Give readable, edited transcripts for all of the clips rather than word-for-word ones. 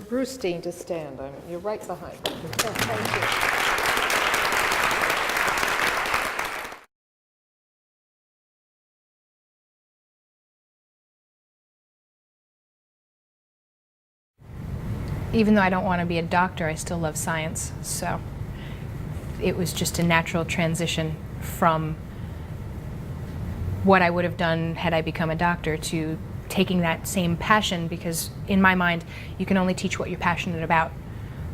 Bruce Dean to stand. You're right behind me. Thank you. Even though I don't want to be a doctor, I still love science. So it was just a natural transition from what I would have done had I become a doctor to taking that same passion, because in my mind, you can only teach what you're passionate about.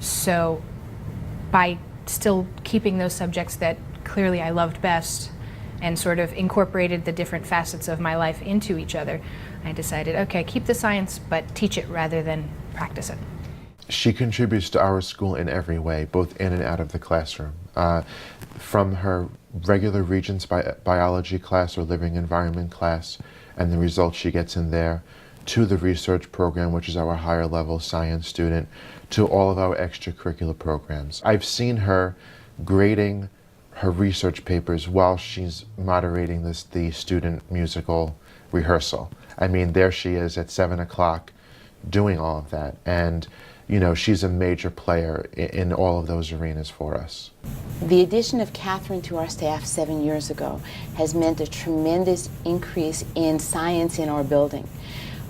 So by still keeping those subjects that clearly I loved best and sort of incorporated the different facets of my life into each other, I decided, okay, keep the science, but teach it rather than practice it. She contributes to our school in every way, both in and out of the classroom. From her regular Regents biology class or living environment class and the results she gets in there, to the research program, which is our higher level science student, to all of our extracurricular programs. I've seen her grading her research papers while she's moderating the student musical rehearsal. I mean, there she is at 7 o'clock doing all of that. And you know, she's a major player in all of those arenas for us. The addition of Catherine to our staff 7 years ago has meant a tremendous increase in science in our building.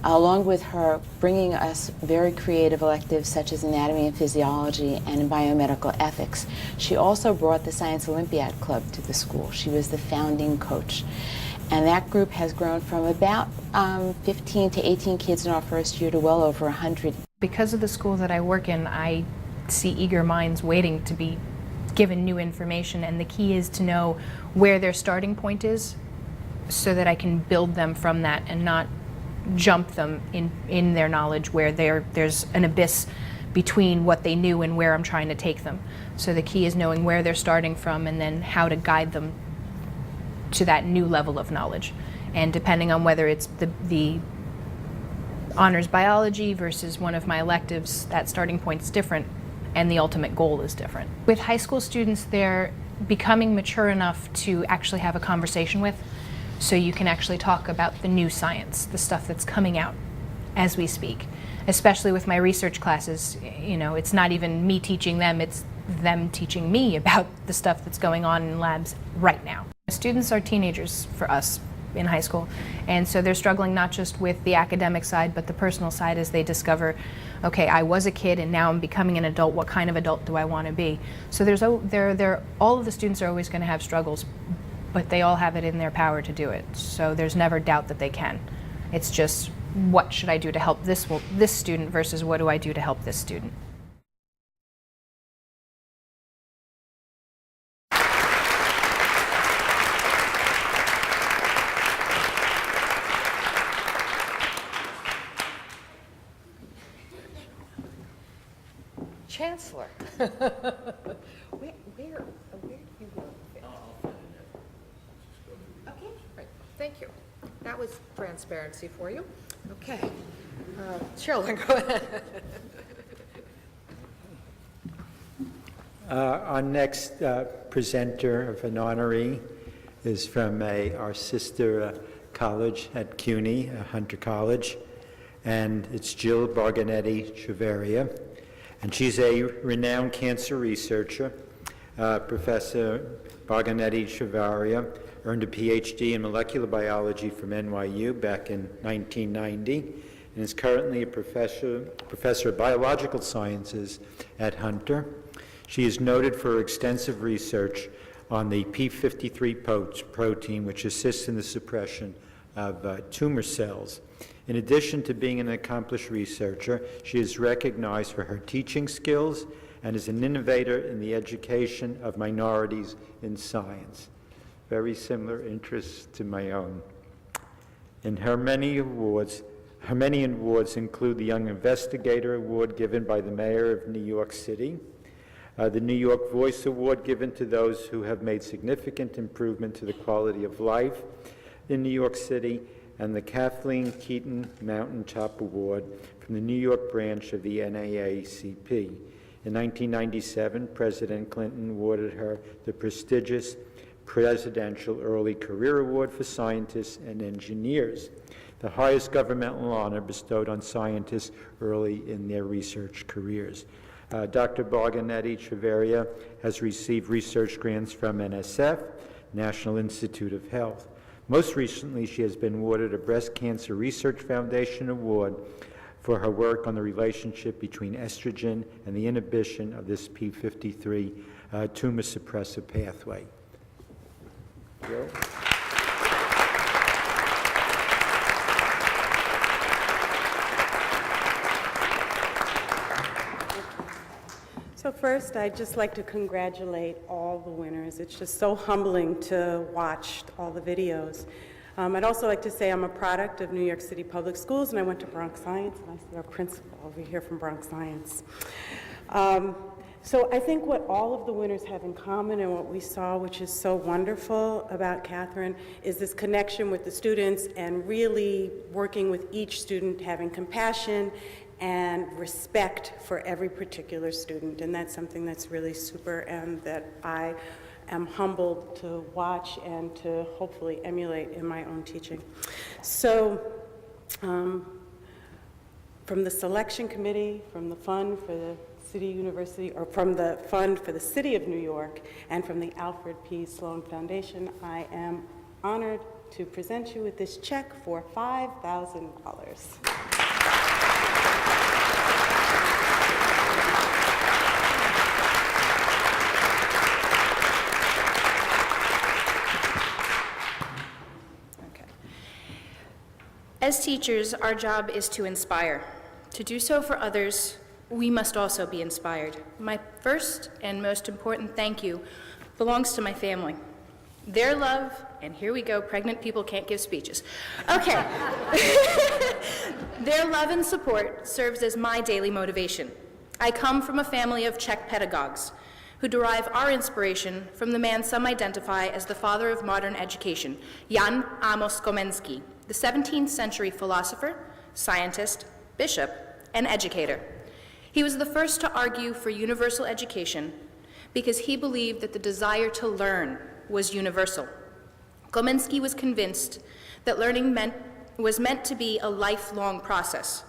Along with her bringing us very creative electives such as anatomy and physiology and biomedical ethics, she also brought the Science Olympiad Club to the school. She was the founding coach. And that group has grown from about 15 to 18 kids in our first year to well over 100. Because of the school that I work in, I see eager minds waiting to be given new information, and the key is to know where their starting point is so that I can build them from that and not jump them in their knowledge where there's an abyss between what they knew and where I'm trying to take them. So the key is knowing where they're starting from and then how to guide them to that new level of knowledge. And depending on whether it's the honors biology versus one of my electives, that starting point is different and the ultimate goal is different. With high school students, they're becoming mature enough to actually have a conversation with, so you can actually talk about the new science, the stuff that's coming out as we speak. Especially with my research classes, you know, it's not even me teaching them, it's them teaching me about the stuff that's going on in labs right now. Students are teenagers for us in high school, and so they're struggling not just with the academic side but the personal side as they discover, okay, I was a kid and now I'm becoming an adult, what kind of adult do I want to be? So all of the students are always going to have struggles, but they all have it in their power to do it, so there's never doubt that they can. It's just, what should I do to help this student versus what do I do to help this student? Chancellor. where do you work? Okay, right. Thank you. That was transparency for you. Okay. Sherilyn, go ahead. Our next presenter of an honoree is from our sister college at CUNY, Hunter College, and it's Jill Barganetti-Chavarria. And she's a renowned cancer researcher. Professor Barganetti-Chavarria earned a PhD in molecular biology from NYU back in 1990 and is currently a professor of biological sciences at Hunter. She is noted for her extensive research on the p53 protein, which assists in the suppression of tumor cells. In addition to being an accomplished researcher, she is recognized for her teaching skills and is an innovator in the education of minorities in science. Very similar interests to my own. And her many awards include the Young Investigator Award given by the Mayor of New York City, the New York Voice Award given to those who have made significant improvement to the quality of life in New York City, and the Kathleen Keaton Mountaintop Award from the New York branch of the NAACP. In 1997, President Clinton awarded her the prestigious Presidential Early Career Award for Scientists and Engineers. the highest governmental honor bestowed on scientists early in their research careers. Dr. Barganetti Treveria has received research grants from NSF, National Institute of Health. Most recently, she has been awarded a Breast Cancer Research Foundation Award for her work on the relationship between estrogen and the inhibition of this p53 tumor suppressive pathway. Jill? So first, I'd just like to congratulate all the winners. It's just so humbling to watch all the videos. I'd also like to say I'm a product of New York City Public Schools, and I went to Bronx Science, and I see our principal over here from Bronx Science. So I think what all of the winners have in common and what we saw, which is so wonderful about Catherine, is this connection with the students and really working with each student, having compassion and respect for every particular student. And that's something that's really super and that I am humbled to watch and to hopefully emulate in my own teaching. So from the selection committee, from the fund for the City University, or from the fund for the City of New York, and from the Alfred P. Sloan Foundation, I am honored to present you with this check for $5,000. As teachers, our job is to inspire. To do so for others, we must also be inspired. My first and most important thank you belongs to my family. Their love, and here we go, pregnant people can't give speeches. Okay. Their love and support serves as my daily motivation. I come from a family of Czech pedagogues who derive our inspiration from the man some identify as the father of modern education, Jan Amos Komenský, the 17th century philosopher, scientist, bishop, and educator. He was the first to argue for universal education because he believed that the desire to learn was universal. Komenský was convinced that learning was meant to be a lifelong process.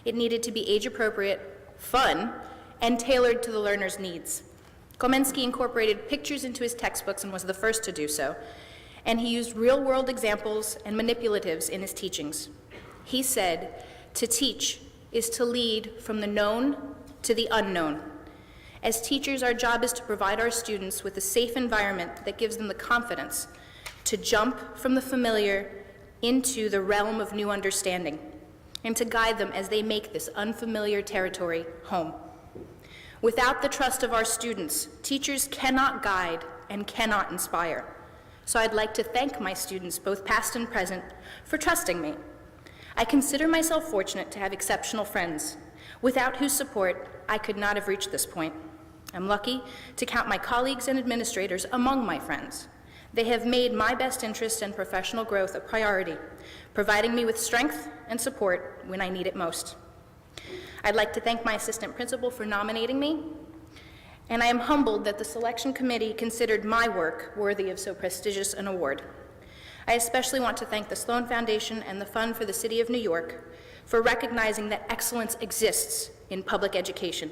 It needed to be age-appropriate, fun, and tailored to the learner's needs. Komenský incorporated pictures into his textbooks and was the first to do so, and he used real-world examples and manipulatives in his teachings. He said, "To teach is to lead from the known to the unknown. As teachers, our job is to provide our students with a safe environment that gives them the confidence to jump from the familiar into the realm of new understanding, and to guide them as they make this unfamiliar territory home. Without the trust of our students, teachers cannot guide and cannot inspire. So I'd like to thank my students, both past and present, for trusting me. I consider myself fortunate to have exceptional friends, without whose support I could not have reached this point. I'm lucky to count my colleagues and administrators among my friends. They have made my best interest and professional growth a priority, providing me with strength and support when I need it most. I'd like to thank my assistant principal for nominating me, and I am humbled that the selection committee considered my work worthy of so prestigious an award. I especially want to thank the Sloan Foundation and the Fund for the City of New York for recognizing that excellence exists in public education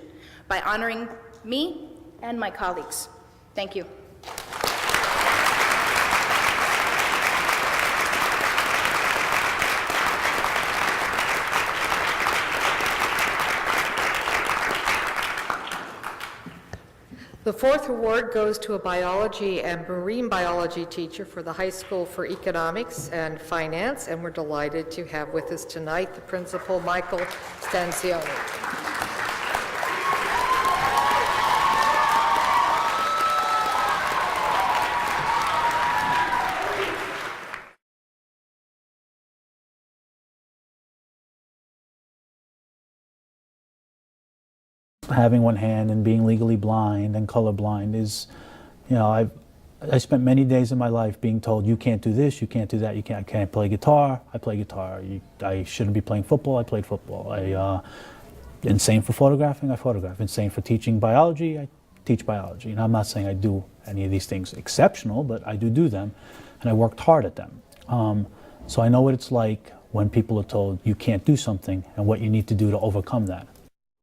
by honoring me and my colleagues. Thank you. The fourth award goes to a biology and marine biology teacher for the High School for Economics and Finance, and we're delighted to have with us tonight the principal, Michael Stanzioni. Having one hand and being legally blind and colorblind is, you know, I spent many days in my life being told, you can't do this, you can't do that, I can't play guitar, I play guitar. I shouldn't be playing football, I played football. And same for photographing, I photograph. And same for teaching biology, I teach biology. And I'm not saying I do any of these things exceptional, but I do them, and I worked hard at them. So I know what it's like when people are told you can't do something and what you need to do to overcome that.